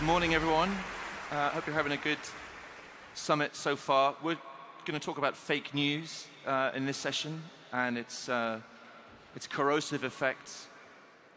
Morning, everyone. Hope you're having a good summit so far. We're going to talk about fake news in this session and its corrosive effects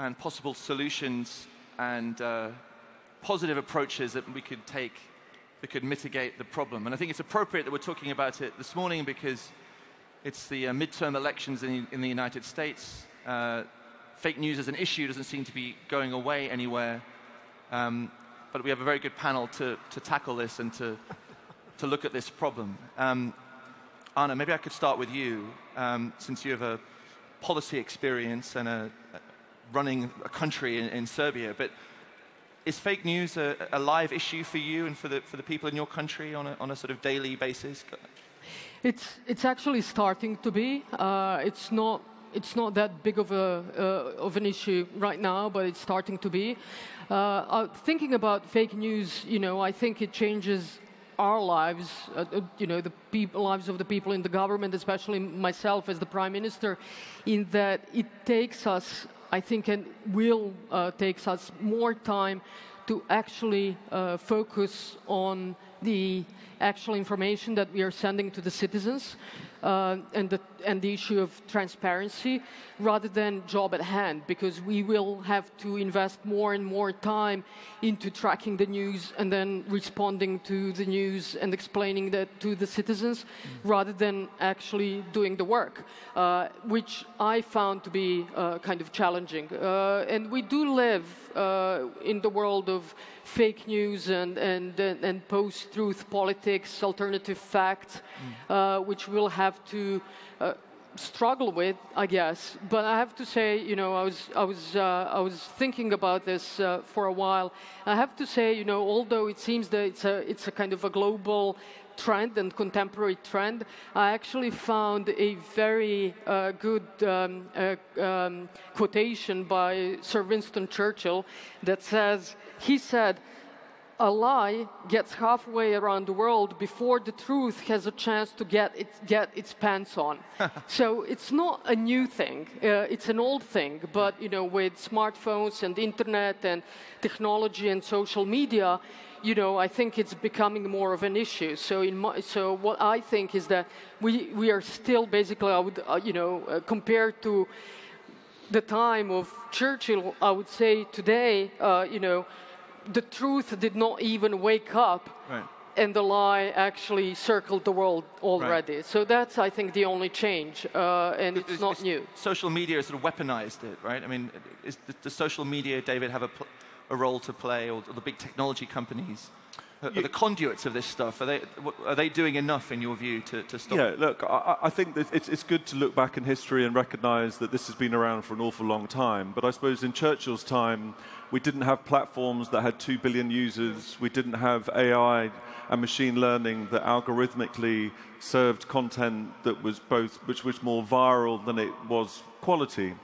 and possible solutions and positive approaches that we could take that could mitigate the problem. And I think it's appropriate that we're talking about it this morning because it's the midterm elections in the United States. Fake news as an issue doesn't seem to be going away anywhere. But we have a very good panel to tackle this and to look at this problem. Anna, maybe I could start with you, since you have a policy experience and running a country in Serbia. But is fake news a live issue for you and for the people in your country on a sort of daily basis? It's actually starting to be. It's not that big of an issue right now, but it's starting to be. Thinking about fake news, I think it changes our lives, the lives of the people in the government, especially myself as the Prime Minister, in that it takes us, I think, and will takes us more time to actually focus on the actual information that we are sending to the citizens and the issue of transparency rather than job at hand, because we will have to invest more and more time into tracking the news and then responding to the news and explaining that to the citizens rather than actually doing the work, which I found to be kind of challenging. And we do live in the world of fake news and post-truth politics, alternative facts, which we'll have to struggle with, I guess. But I have to say, I was thinking about this for a while. I have to say, although it seems that it's a kind of a global trend and contemporary trend, I actually found a very good quotation by Sir Winston Churchill that says, he said, "A lie gets halfway around the world before the truth has a chance to get its pants on." So it's not a new thing. It's an old thing. But, with smartphones and internet and technology and social media, I think it's becoming more of an issue. So what I think is that we are still basically, I would, compared to the time of Churchill, I would say today, the truth did not even wake up, right, and the lie actually circled the world already. Right. So that's, I think, the only change, and it's not new. Social media has sort of weaponized it, right? I mean, does social media, David, have a role to play, or the big technology companies? Are the conduits of this stuff, are they doing enough, in your view, to stop? Yeah, look, I think that it's good to look back in history and recognize that this has been around for an awful long time. But I suppose in Churchill's time, we didn't have platforms that had 2 billion users. We didn't have AI and machine learning that algorithmically served content that was which was more viral than it was quality.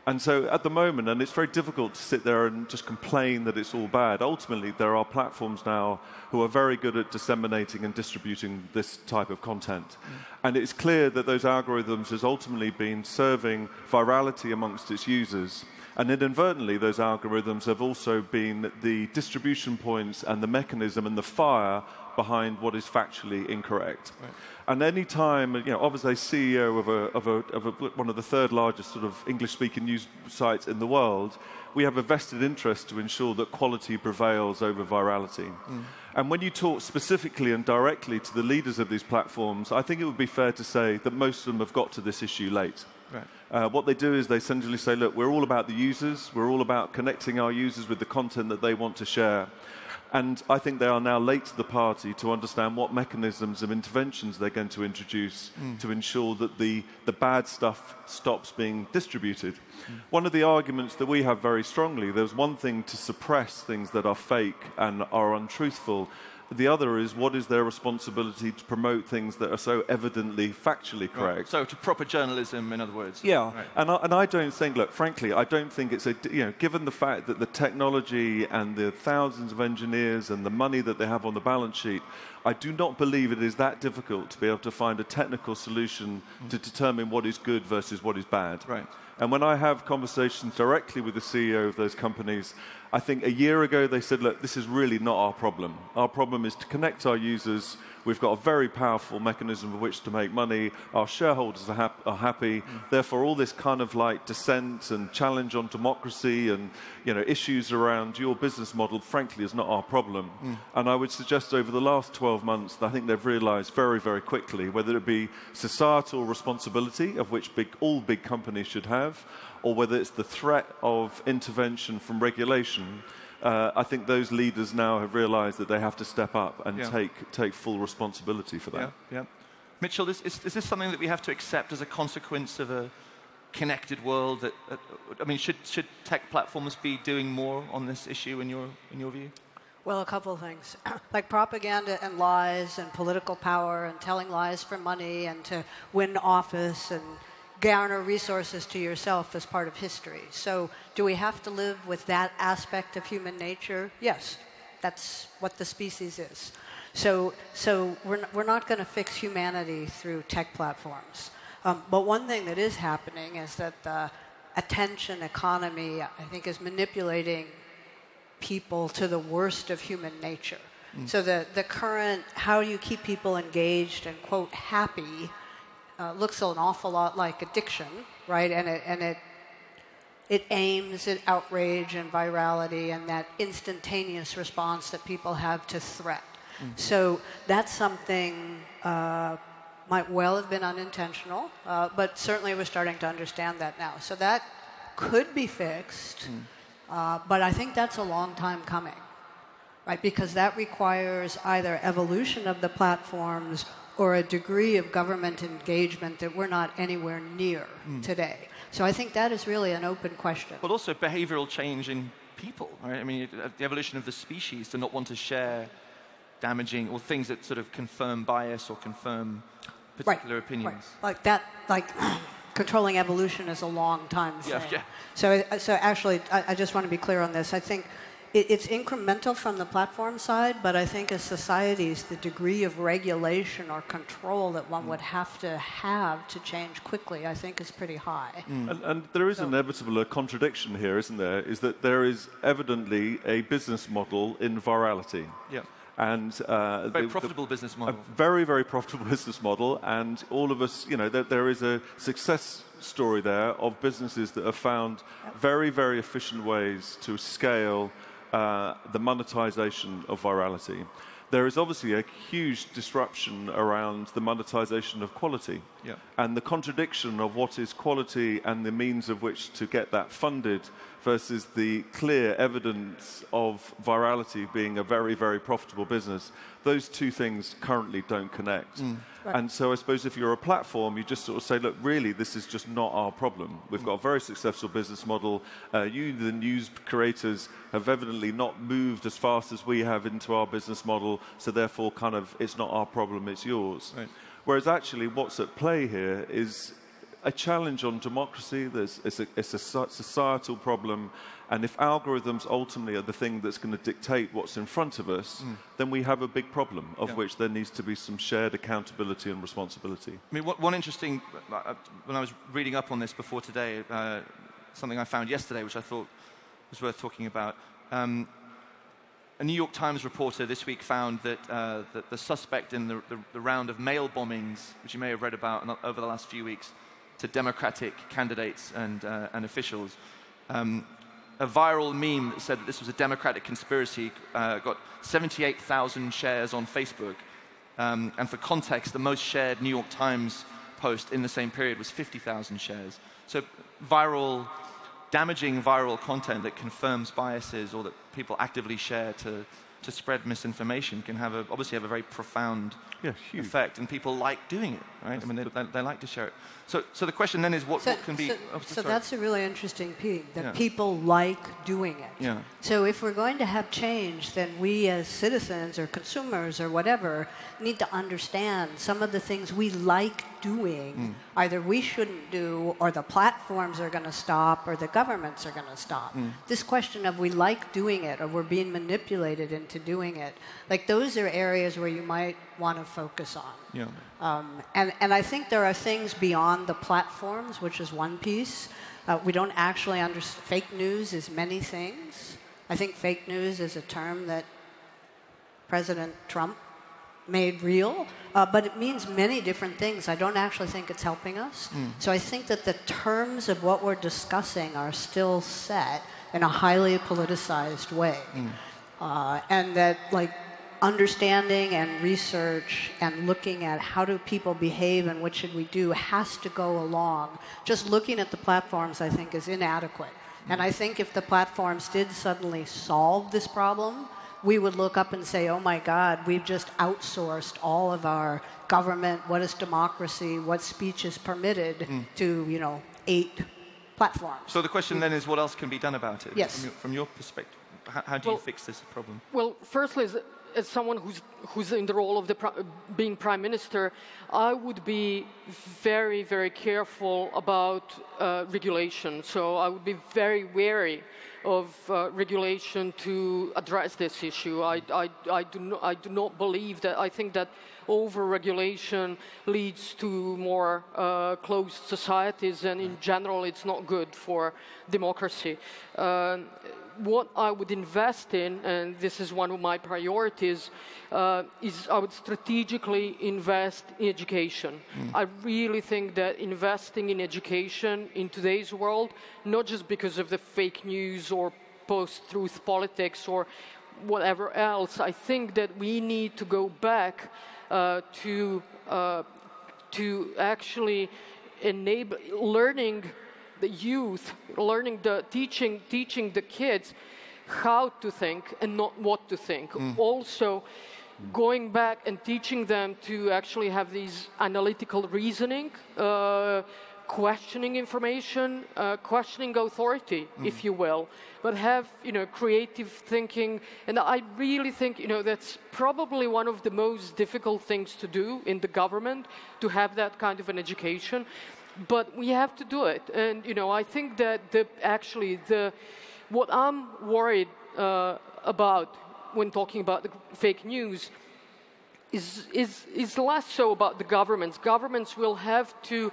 And so at the moment, and it's very difficult to sit there and just complain that it's all bad. Ultimately, there are platforms now who are very good at disseminating and distributing this type of content. And it's clear that those algorithms has ultimately been serving virality amongst its users. And inadvertently, those algorithms have also been the distribution points and the mechanism and the fire behind what is factually incorrect. Right. And any time, obviously, CEO of one of the third largest sort of English-speaking news sites in the world, we have a vested interest to ensure that quality prevails over virality. And when you talk specifically and directly to the leaders of these platforms, I think it would be fair to say that most of them have got to this issue late. Right. What they do is they essentially say, look, we're all about the users, we're all about connecting our users with the content that they want to share. And I think they are now late to the party to understand what mechanisms of interventions they're going to introduce to ensure that the bad stuff stops being distributed. One of the arguments that we have very strongly, there's one thing to suppress things that are fake and are untruthful. The other is, what is their responsibility to promote things that are so evidently factually correct? Right. So to proper journalism, in other words. Yeah, right. And I don't think, look, frankly, I don't think it's given the fact that the technology and the thousands of engineers and the money that they have on the balance sheet, I do not believe it is that difficult to be able to find a technical solution to determine what is good versus what is bad. Right. And when I have conversations directly with the CEO of those companies, I think a year ago they said, look, this is really not our problem. Our problem is to connect our users. We've got a very powerful mechanism with which to make money. Our shareholders are happy. Therefore, all this kind of like dissent and challenge on democracy and issues around your business model, frankly, is not our problem. And I would suggest over the last 12 months, I think they've realized very, very quickly, whether it be societal responsibility, of which all big companies should have, or whether it's the threat of intervention from regulation, I think those leaders now have realized that they have to step up and take full responsibility for that. Yeah. Mitchell, is this something that we have to accept as a consequence of a connected world? Should tech platforms be doing more on this issue in your view? Well, a couple of things. Like propaganda and lies and political power and telling lies for money and to win office and garner resources to yourself as part of history. So do we have to live with that aspect of human nature? Yes, that's what the species is. So we're not going to fix humanity through tech platforms. But one thing that is happening is that the attention economy, I think, is manipulating people to the worst of human nature. So the current, how do you keep people engaged and, quote, happy, looks an awful lot like addiction, right? And it aims at outrage and virality and that instantaneous response that people have to threat. So that's something might well have been unintentional, but certainly we're starting to understand that now. So that could be fixed, but I think that's a long time coming, right? Because that requires either evolution of the platforms or a degree of government engagement that we're not anywhere near today. So I think that is really an open question. But also behavioral change in people, right? I mean, the evolution of the species to not want to share damaging or things that sort of confirm bias or confirm particular opinions. Right. Like controlling evolution is a long time thing. Yeah. So actually, I just want to be clear on this. I think it's incremental from the platform side, but I think as societies, the degree of regulation or control that one would have to change quickly, I think is pretty high. And there is inevitable a contradiction here, isn't there? Is that there is evidently a business model in virality. Yeah. And very profitable business model. A very, very profitable business model. And all of us, there is a success story there of businesses that have found very, very efficient ways to scale the monetization of virality. There is obviously a huge disruption around the monetization of quality. Yeah. And the contradiction of what is quality and the means of which to get that funded versus the clear evidence of virality being a very, very profitable business, those two things currently don't connect. Right. And so I suppose if you're a platform, you just sort of say, look, really, this is just not our problem. We've got a very successful business model. You, the news creators, have evidently not moved as fast as we have into our business model, so therefore kind of it's not our problem, it's yours. Right. Whereas actually what's at play here is a challenge on democracy. It's a societal problem. And if algorithms ultimately are the thing that's going to dictate what's in front of us, then we have a big problem, of which there needs to be some shared accountability and responsibility. I mean, one interesting, when I was reading up on this before today, something I found yesterday, which I thought was worth talking about. A New York Times reporter this week found that the suspect in the round of mail bombings, which you may have read about over the last few weeks, to Democratic candidates and officials, a viral meme that said that this was a Democratic conspiracy got 78,000 shares on Facebook. And for context, the most shared New York Times post in the same period was 50,000 shares. So damaging viral content that confirms biases or that people actively share to spread misinformation can obviously have a very profound effect, and people like doing it, right? I mean, they like to share it. So the question then is, what can be... So that's a really interesting piece, that people like doing it. Yeah. So if we're going to have change, then we as citizens or consumers or whatever need to understand some of the things we like doing, either we shouldn't do, or the platforms are going to stop, or the governments are going to stop. This question of we like doing it, or we're being manipulated into to doing it. Like, those are areas where you might want to focus on. Yeah. And I think there are things beyond the platforms, which is one piece. We don't actually understand. Fake news is many things. I think fake news is a term that President Trump made real, but it means many different things. I don't actually think it's helping us. So I think that the terms of what we're discussing are still set in a highly politicized way. And that, like, understanding and research and looking at how do people behave and what should we do has to go along. Just looking at the platforms, I think, is inadequate. And I think if the platforms did suddenly solve this problem, we would look up and say, oh my God, we've just outsourced all of our government, what is democracy, what speech is permitted to, 8 platforms. So the question then is, what else can be done about it? Yes. From your perspective, how do you fix this problem? Well, firstly, as someone who's in the role of being prime minister, I would be very, very careful about regulation. So I would be very wary of regulation to address this issue. I do not believe that. I think that over-regulation leads to more closed societies, and in general, it's not good for democracy. What I would invest in, and this is one of my priorities, is I would strategically invest in education. I really think that investing in education in today's world, not just because of the fake news or post-truth politics or whatever else, I think that we need to go back to actually enable learning the youth, teaching the kids how to think and not what to think. Also, going back and teaching them to actually have these analytical reasoning, questioning information, questioning authority, if you will, but have creative thinking. And I really think that's probably one of the most difficult things to do in the government, to have that kind of an education. But we have to do it, and I think that what I'm worried about when talking about the fake news is less so about the governments. Governments will have to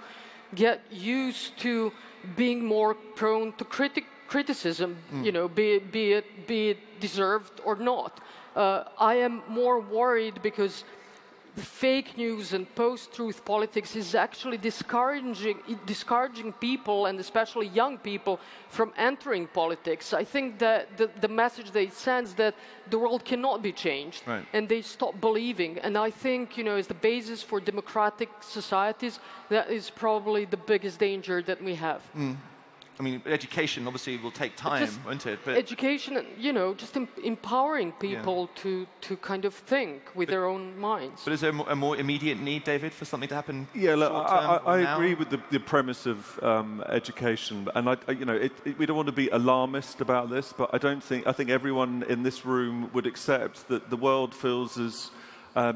get used to being more prone to criticism, be it deserved or not. I am more worried because fake news and post-truth politics is actually discouraging people, and especially young people, from entering politics. I think that the message they sends that the world cannot be changed, and they stop believing. And I think, as the basis for democratic societies, that is probably the biggest danger that we have. I mean, education obviously will take time, won't it? But education, just empowering people to kind of think with their own minds. But is there a more immediate need, David, for something to happen? Yeah, look, I agree with the premise of education, and we don't want to be alarmist about this, but I think everyone in this room would accept that the world feels as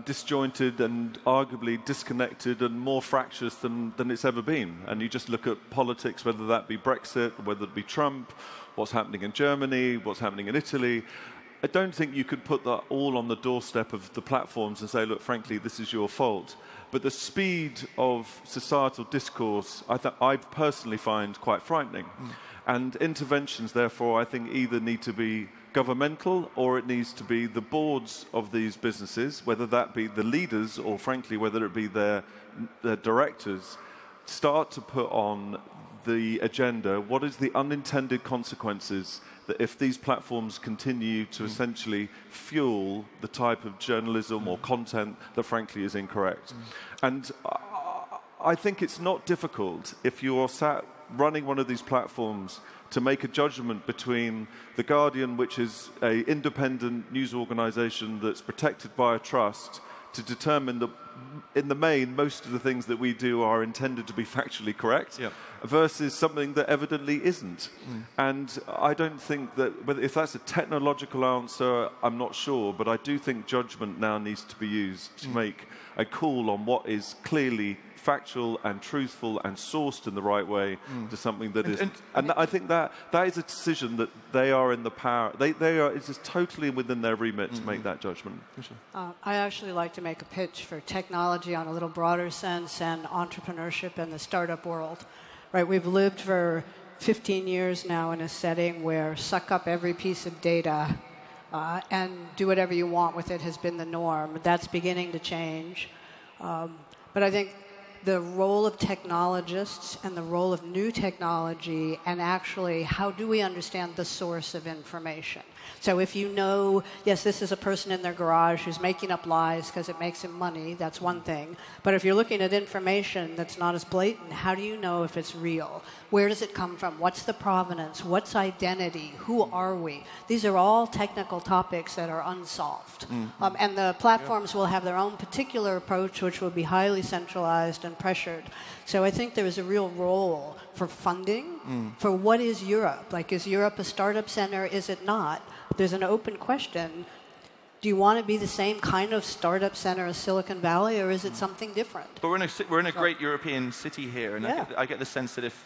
disjointed and arguably disconnected and more fractious than it's ever been. And you just look at politics, whether that be Brexit, whether it be Trump, what's happening in Germany, what's happening in Italy. I don't think you could put that all on the doorstep of the platforms and say, look, frankly, this is your fault. But the speed of societal discourse, I personally find quite frightening. And interventions, therefore, I think either need to be governmental, or it needs to be the boards of these businesses, whether that be the leaders or, frankly, whether it be their directors, start to put on the agenda what is the unintended consequences that if these platforms continue to essentially fuel the type of journalism or content that, frankly, is incorrect. And I think it's not difficult if you are sat running one of these platforms to make a judgment between The Guardian, which is an independent news organisation that's protected by a trust, to determine that in the main, most of the things that we do are intended to be factually correct, versus something that evidently isn't. And I don't think that, if that's a technological answer, I'm not sure, but I do think judgment now needs to be used to make a call on what is clearly factual and truthful and sourced in the right way to something that isn't. And I think that is a decision that they are in the power. It's just totally within their remit to make that judgment. I actually like to make a pitch for technology on a little broader sense and entrepreneurship in the startup world. Right, we've lived for 15 years now in a setting where suck up every piece of data and do whatever you want with it has been the norm. That's beginning to change. But I think the role of technologists and the role of new technology, and actually how do we understand the source of information. So if you know, yes, this is a person in their garage who's making up lies because it makes him money, that's one thing. But if you're looking at information that's not as blatant, how do you know if it's real? Where does it come from? What's the provenance? What's identity? Who are we? These are all technical topics that are unsolved. And the platforms will have their own particular approach, which will be highly centralized and pressured. So I think there is a real role for funding for what is Europe. Like, is Europe a startup center? Is it not? There's an open question. Do you want to be the same kind of startup center as Silicon Valley, or is it something different? But we're in a great European city here, and I get the sense that if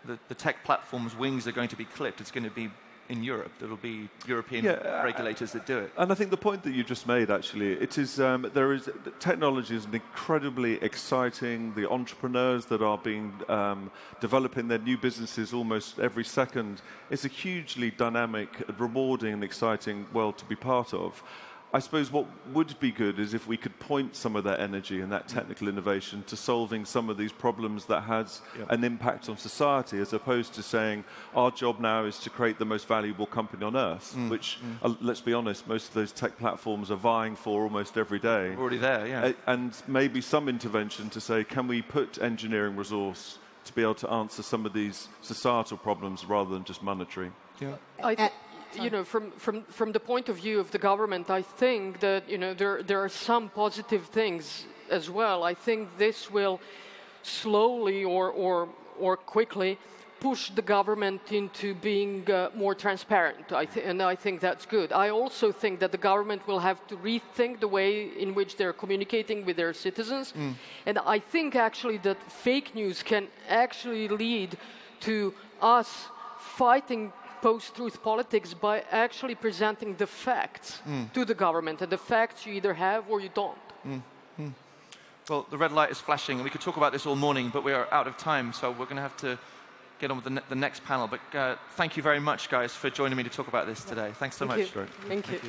the tech platform's wings are going to be clipped, it's going to be in Europe. There'll be European regulators that do it. And I think the point that you just made, actually, technology is incredibly exciting. The entrepreneurs that are developing their new businesses almost every second. It's a hugely dynamic, rewarding and exciting world to be part of. I suppose what would be good is if we could point some of that energy and that technical innovation to solving some of these problems that has an impact on society, as opposed to saying our job now is to create the most valuable company on earth, which, let's be honest, most of those tech platforms are vying for almost every day. Already there, And maybe some intervention to say, can we put engineering resource to be able to answer some of these societal problems rather than just monetary? From the point of view of the government, I think that there are some positive things as well. I think this will slowly or quickly push the government into being more transparent, and I think that's good. I also think that the government will have to rethink the way in which they're communicating with their citizens, and I think actually that fake news can actually lead to us fighting post-truth politics by actually presenting the facts to the government, and the facts you either have or you don't. Well, the red light is flashing, and we could talk about this all morning, but we are out of time, so we're going to have to get on with the next panel. But thank you very much, guys, for joining me to talk about this today. Thanks so much. Thank you.